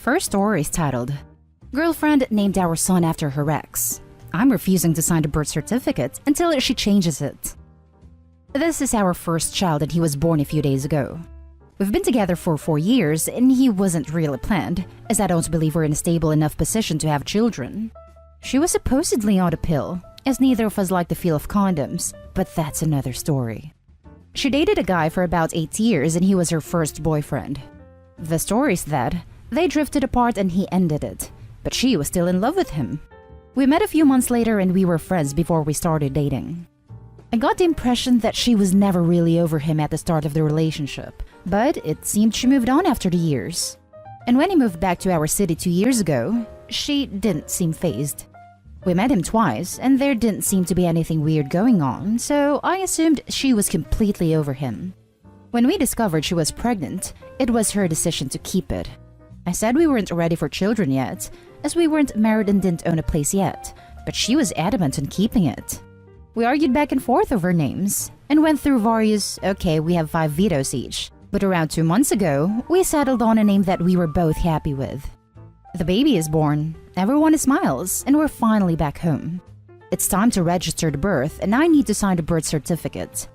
First story is titled, Girlfriend named our son after her ex. I'm refusing to sign the birth certificate until she changes it. This is our first child and he was born a few days ago. We've been together for 4 years and he wasn't really planned, as I don't believe we're in a stable enough position to have children. She was supposedly on a pill, as neither of us like the feel of condoms, but that's another story. She dated a guy for about 8 years and he was her first boyfriend. The story is that they drifted apart and he ended it, but she was still in love with him. We met a few months later and we were friends before we started dating. I got the impression that she was never really over him at the start of the relationship, but it seemed she moved on after the years. And when he moved back to our city 2 years ago, she didn't seem fazed. We met him twice and there didn't seem to be anything weird going on, so I assumed she was completely over him. When we discovered she was pregnant, it was her decision to keep it. I said we weren't ready for children yet, as we weren't married and didn't own a place yet, but she was adamant on keeping it. We argued back and forth over names, and went through various, okay, we have 5 vetoes each, but around 2 months ago, we settled on a name that we were both happy with. The baby is born, everyone smiles, and we're finally back home. It's time to register the birth, and I need to sign the birth certificate.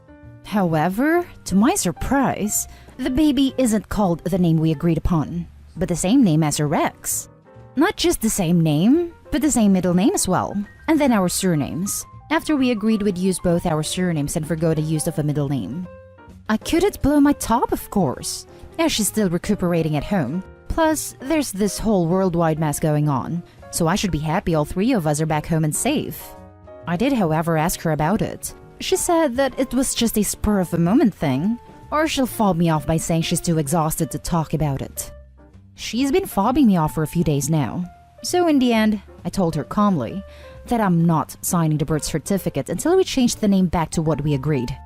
However, to my surprise, the baby isn't called the name we agreed upon, but the same name as her ex. Not just the same name, but the same middle name as well, and then our surnames, after we agreed we'd use both our surnames and forgo the use of a middle name. I couldn't blow my top, of course, as she's still recuperating at home, plus there's this whole worldwide mess going on, so I should be happy all 3 of us are back home and safe. I did, however, ask her about it. She said that it was just a spur-of-the-moment thing, or she'll fob me off by saying she's too exhausted to talk about it. She's been fobbing me off for a few days now, so in the end, I told her calmly that I'm not signing the birth certificate until we change the name back to what we agreed.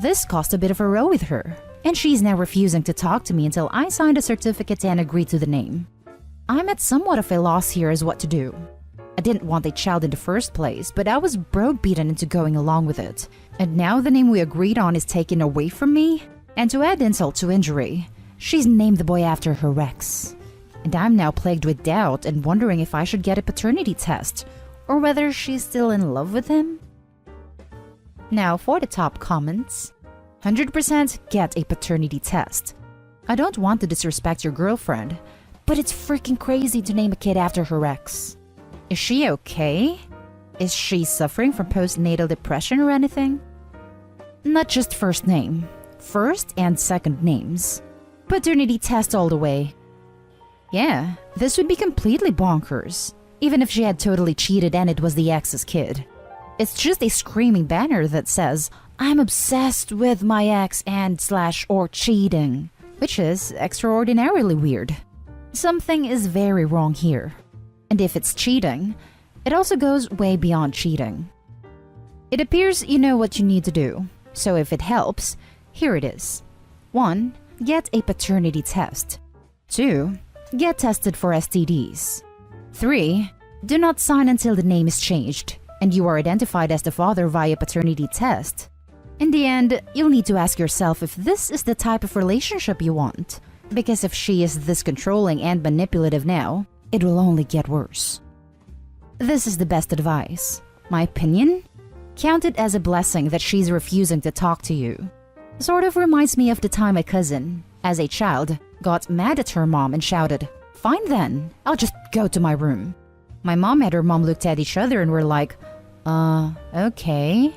This caused a bit of a row with her, and she's now refusing to talk to me until I sign the certificate and agree to the name. I'm at somewhat of a loss here as what to do. I didn't want a child in the first place, but I was browbeaten into going along with it, and now the name we agreed on is taken away from me? And to add insult to injury, she's named the boy after her ex. And I'm now plagued with doubt and wondering if I should get a paternity test, or whether she's still in love with him. Now for the top comments. 100% get a paternity test. I don't want to disrespect your girlfriend, but it's freaking crazy to name a kid after her ex. Is she okay? Is she suffering from postnatal depression or anything? Not just first name, first and second names. Paternity test all the way. Yeah, this would be completely bonkers, even if she had totally cheated and it was the ex's kid. It's just a screaming banner that says, I'm obsessed with my ex and / or cheating, which is extraordinarily weird. Something is very wrong here. And if it's cheating, it also goes way beyond cheating. It appears you know what you need to do, so if it helps, here it is. 1. Get a paternity test. 2. Get tested for STDs. 3. Do not sign until the name is changed, and you are identified as the father via paternity test. In the end, you'll need to ask yourself if this is the type of relationship you want, because if she is this controlling and manipulative now, it will only get worse. This is the best advice. My opinion? Count it as a blessing that she's refusing to talk to you. Sort of reminds me of the time my cousin, as a child, got mad at her mom and shouted, "Fine then, I'll just go to my room." My mom and her mom looked at each other and were like, okay.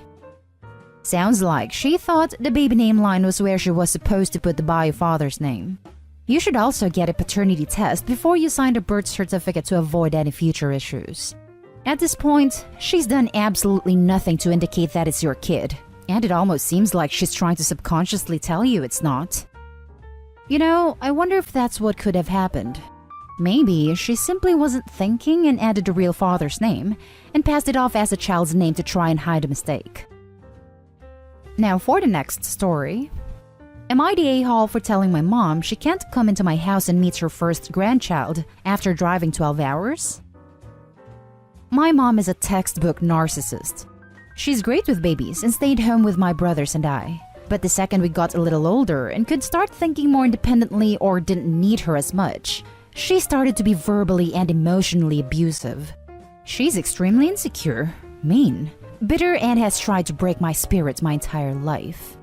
Sounds like she thought the baby name line was where she was supposed to put the bio father's name. You should also get a paternity test before you sign the birth certificate to avoid any future issues. At this point, she's done absolutely nothing to indicate that it's your kid, and it almost seems like she's trying to subconsciously tell you it's not. You know, I wonder if that's what could have happened. Maybe she simply wasn't thinking and added the real father's name and passed it off as a child's name to try and hide a mistake. Now for the next story. Am I the a-hole for telling my mom she can't come into my house and meet her first grandchild after driving 12 hours? My mom is a textbook narcissist. She's great with babies and stayed home with my brothers and I. But the second we got a little older and could start thinking more independently or didn't need her as much, She started to be verbally and emotionally abusive. She's extremely insecure, mean, bitter, and has tried to break my spirit my entire life.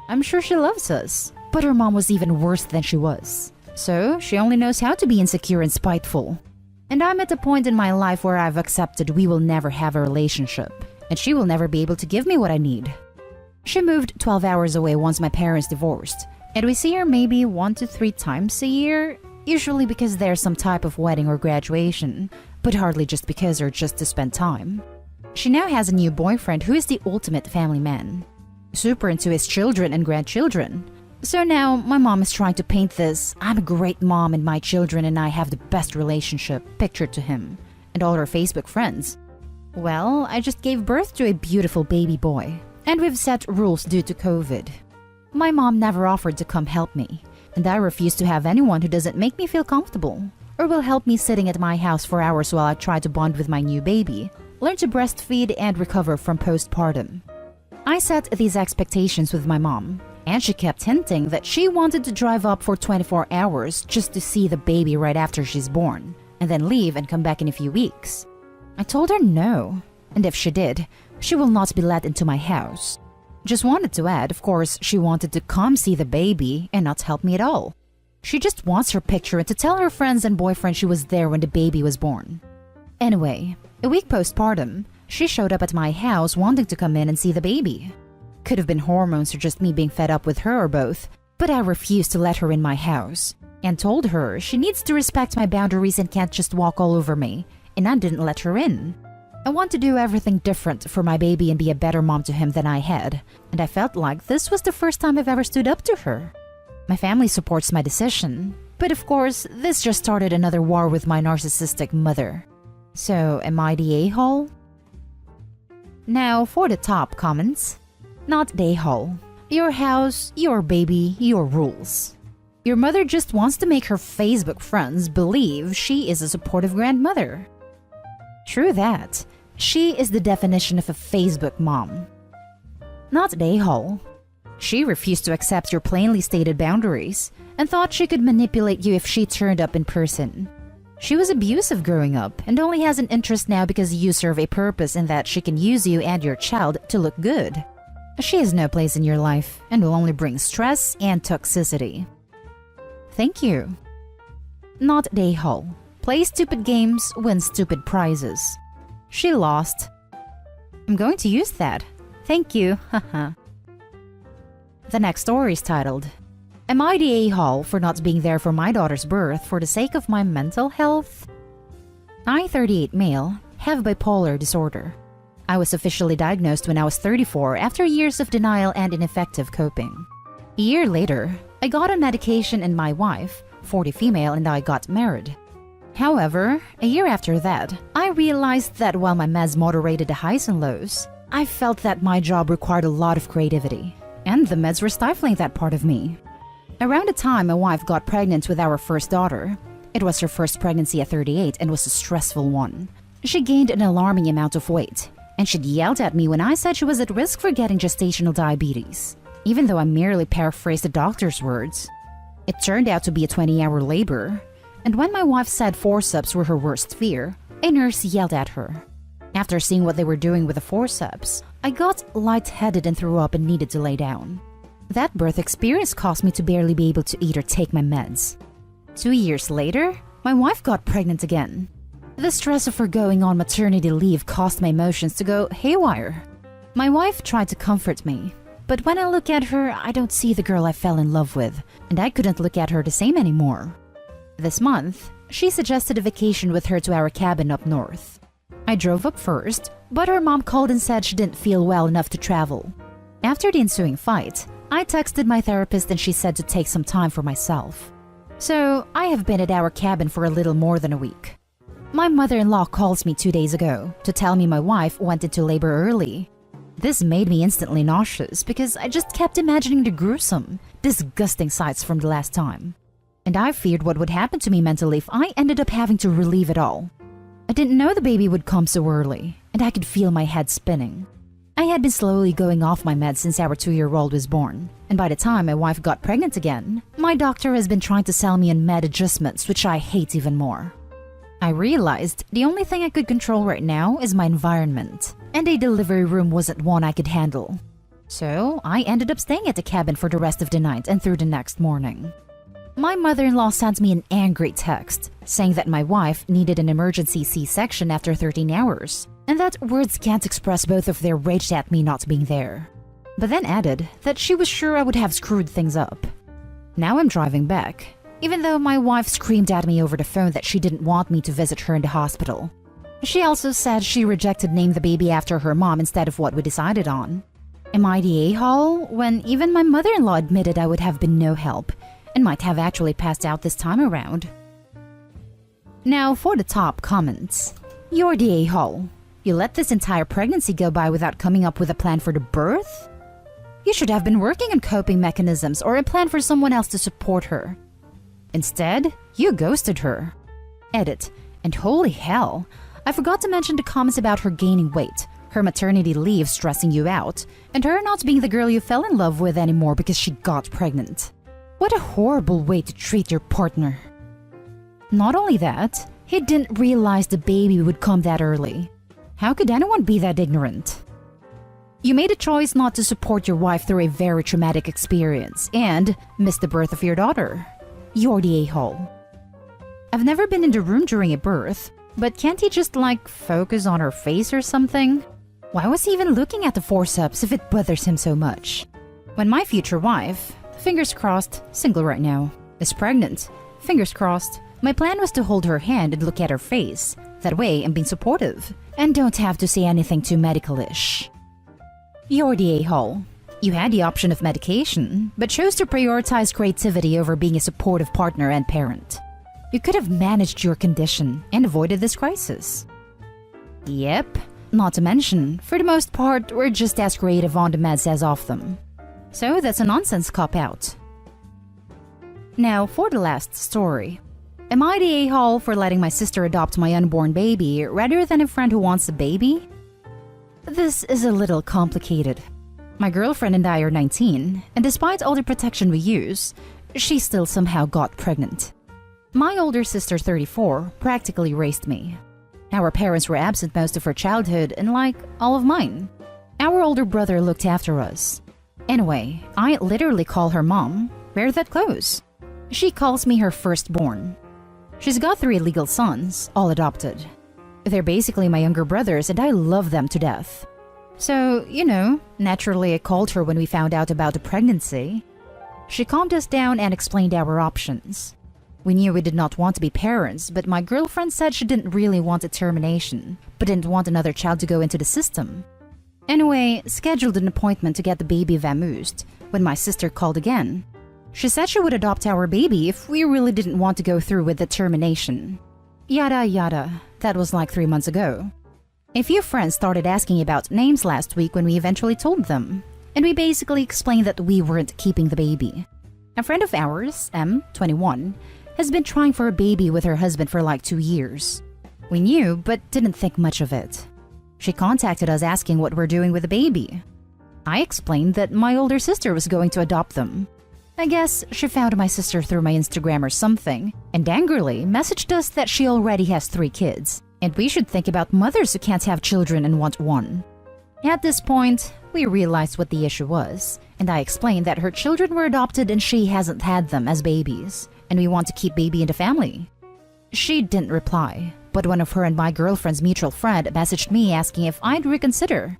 I'm sure she loves us, but her mom was even worse than she was. So she only knows how to be insecure and spiteful. And I'm at a point in my life where I've accepted we will never have a relationship, and she will never be able to give me what I need. She moved 12 hours away once my parents divorced, and we see her maybe 1 to 3 times a year, usually because there's some type of wedding or graduation, but hardly just because or just to spend time. She now has a new boyfriend who is the ultimate family man, super into his children and grandchildren. So now my mom is trying to paint this "I'm a great mom and my children and I have the best relationship" picture to him and all her Facebook friends. Well, I just gave birth to a beautiful baby boy, and we've set rules due to COVID. My mom never offered to come help me, and I refuse to have anyone who doesn't make me feel comfortable or will help me sitting at my house for hours while I try to bond with my new baby, learn to breastfeed, and recover from postpartum. I set these expectations with my mom, and she kept hinting that she wanted to drive up for 24 hours just to see the baby right after she's born, and then leave and come back in a few weeks. I told her no, and if she did, she will not be let into my house. Just wanted to add, of course, she wanted to come see the baby and not help me at all. She just wants her picture and to tell her friends and boyfriend she was there when the baby was born. Anyway, a week postpartum, she showed up at my house wanting to come in and see the baby. Could have been hormones or just me being fed up with her or both, but I refused to let her in my house and told her she needs to respect my boundaries and can't just walk all over me, and I didn't let her in. I want to do everything different for my baby and be a better mom to him than I had, and I felt like this was the first time I've ever stood up to her. My family supports my decision, but of course, this just started another war with my narcissistic mother. So, am I the a-hole? Now, for the top comments. Not the a-hole. Your house, your baby, your rules. Your mother just wants to make her Facebook friends believe she is a supportive grandmother. True that. She is the definition of a Facebook mom. Not the a-hole. She refused to accept your plainly stated boundaries and thought she could manipulate you if she turned up in person. She was abusive growing up and only has an interest now because you serve a purpose in that she can use you and your child to look good. She has no place in your life and will only bring stress and toxicity. Thank you. Not the a-hole. Play stupid games, win stupid prizes. She lost. I'm going to use that. Thank you, haha. The next story is titled, Am I the a-hole for not being there for my daughter's birth for the sake of my mental health? I, 38 male, have bipolar disorder. I was officially diagnosed when I was 34 after years of denial and ineffective coping. A year later, I got on medication and my wife, 40 female, and I got married. However, a year after that, I realized that while my meds moderated the highs and lows, I felt that my job required a lot of creativity, and the meds were stifling that part of me. Around the time my wife got pregnant with our first daughter, it was her first pregnancy at 38 and was a stressful one. She gained an alarming amount of weight, and she'd yelled at me when I said she was at risk for getting gestational diabetes, even though I merely paraphrased the doctor's words. It turned out to be a 20-hour labor, and when my wife said forceps were her worst fear, a nurse yelled at her. After seeing what they were doing with the forceps, I got lightheaded and threw up and needed to lay down. That birth experience caused me to barely be able to eat or take my meds. 2 years later, my wife got pregnant again. The stress of her going on maternity leave caused my emotions to go haywire. My wife tried to comfort me, but when I look at her, I don't see the girl I fell in love with, and I couldn't look at her the same anymore. This month, she suggested a vacation with her to our cabin up north. I drove up first, but her mom called and said she didn't feel well enough to travel. After the ensuing fight, I texted my therapist and she said to take some time for myself. So, I have been at our cabin for a little more than a week. My mother-in-law calls me 2 days ago to tell me my wife went into labor early. This made me instantly nauseous because I just kept imagining the gruesome, disgusting sights from the last time. And I feared what would happen to me mentally if I ended up having to relieve it all. I didn't know the baby would come so early, and I could feel my head spinning. I had been slowly going off my meds since our 2-year-old was born, and by the time my wife got pregnant again, my doctor has been trying to sell me on med adjustments, which I hate even more. I realized the only thing I could control right now is my environment, and a delivery room wasn't one I could handle. So I ended up staying at the cabin for the rest of the night and through the next morning. My mother-in-law sent me an angry text saying that my wife needed an emergency C-section after 13 hours, and that words can't express both of their rage at me not being there. But then added that she was sure I would have screwed things up. Now I'm driving back, even though my wife screamed at me over the phone that she didn't want me to visit her in the hospital. She also said she rejected naming the baby after her mom instead of what we decided on. Am I the a-hole when even my mother-in-law admitted I would have been no help and might have actually passed out this time around? Now for the top comments. You're the a-hole. You let this entire pregnancy go by without coming up with a plan for the birth? You should have been working on coping mechanisms or a plan for someone else to support her. Instead, you ghosted her. Edit. And holy hell, I forgot to mention the comments about her gaining weight, her maternity leave stressing you out, and her not being the girl you fell in love with anymore because she got pregnant. What a horrible way to treat your partner. Not only that, he didn't realize the baby would come that early. How could anyone be that ignorant? You made a choice not to support your wife through a very traumatic experience and missed the birth of your daughter. You're the a-hole. I've never been in the room during a birth, but can't he just focus on her face or something? Why was he even looking at the forceps if it bothers him so much? When my future wife, fingers crossed, single right now, is pregnant, fingers crossed, my plan was to hold her hand and look at her face. That way I'm being supportive and don't have to say anything too medical-ish. You're the a-hole. You had the option of medication, but chose to prioritize creativity over being a supportive partner and parent. You could have managed your condition and avoided this crisis. Yep, not to mention, for the most part, we're just as creative on the meds as off them. So that's a nonsense cop-out. Now for the last story. Am I the a-hole for letting my sister adopt my unborn baby rather than a friend who wants a baby? This is a little complicated. My girlfriend and I are 19, and despite all the protection we use, she still somehow got pregnant. My older sister, 34, practically raised me. Our parents were absent most of her childhood and all of mine. Our older brother looked after us. Anyway, I literally call her mom. We're that close. She calls me her firstborn. She's got 3 legal sons, all adopted. They're basically my younger brothers and I love them to death. So, naturally I called her when we found out about the pregnancy. She calmed us down and explained our options. We knew we did not want to be parents, but my girlfriend said she didn't really want a termination, but didn't want another child to go into the system. Anyway, scheduled an appointment to get the baby vamoosed when my sister called again. She said she would adopt our baby if we really didn't want to go through with the termination. Yada yada, that was 3 months ago. A few friends started asking about names last week when we eventually told them, and we basically explained that we weren't keeping the baby. A friend of ours, M, 21, has been trying for a baby with her husband for 2 years. We knew, but didn't think much of it. She contacted us asking what we're doing with the baby. I explained that my older sister was going to adopt them. I guess she found my sister through my Instagram or something, and angrily messaged us that she already has 3 kids, and we should think about mothers who can't have children and want one. At this point, we realized what the issue was, and I explained that her children were adopted and she hasn't had them as babies, and we want to keep baby in the family. She didn't reply, but one of her and my girlfriend's mutual friend messaged me asking if I'd reconsider.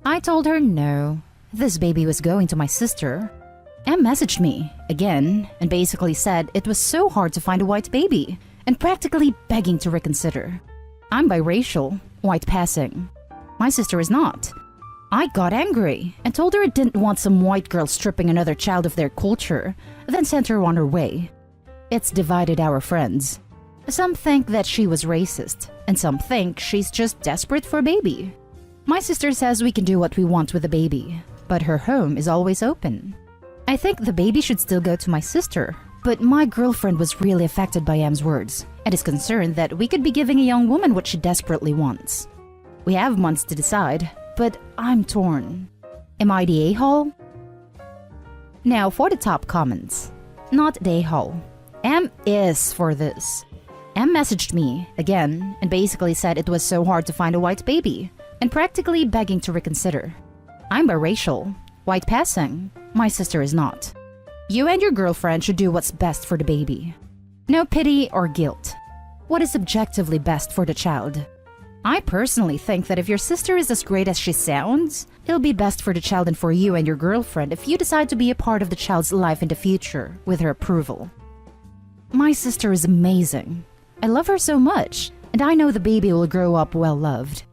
I told her no, this baby was going to my sister. Em messaged me, again, and basically said it was so hard to find a white baby, and practically begging to reconsider. I'm biracial, white passing. My sister is not. I got angry and told her I didn't want some white girl stripping another child of their culture, then sent her on her way. It's divided our friends. Some think that she was racist, and some think she's just desperate for a baby. My sister says we can do what we want with the baby, but her home is always open. I think the baby should still go to my sister, but my girlfriend was really affected by Em's words and is concerned that we could be giving a young woman what she desperately wants. We have months to decide, but I'm torn. Am I the a-hole? Now for the top comments. Not the a-hole. M is for this. M messaged me, again, and basically said it was so hard to find a white baby, and practically begging to reconsider. I'm biracial, white passing. My sister is not. You and your girlfriend should do what's best for the baby. No pity or guilt. What is objectively best for the child? I personally think that if your sister is as great as she sounds, it'll be best for the child and for you and your girlfriend if you decide to be a part of the child's life in the future with her approval. My sister is amazing. I love her so much, and I know the baby will grow up well loved.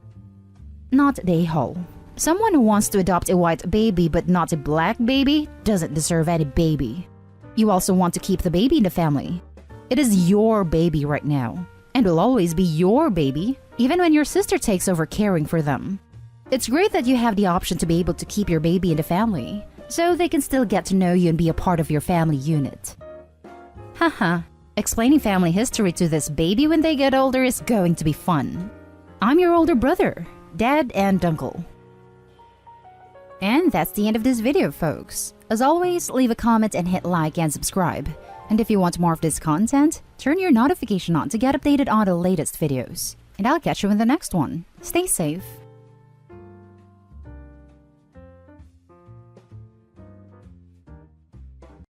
Not the a-hole. Someone who wants to adopt a white baby but not a black baby doesn't deserve any baby. You also want to keep the baby in the family. It is your baby right now, and will always be your baby, even when your sister takes over caring for them. It's great that you have the option to be able to keep your baby in the family, so they can still get to know you and be a part of your family unit. Haha, explaining family history to this baby when they get older is going to be fun. I'm your older brother, dad and uncle. And that's the end of this video, folks. As always, leave a comment and hit like and subscribe. And if you want more of this content, turn your notification on to get updated on the latest videos. And I'll catch you in the next one. Stay safe.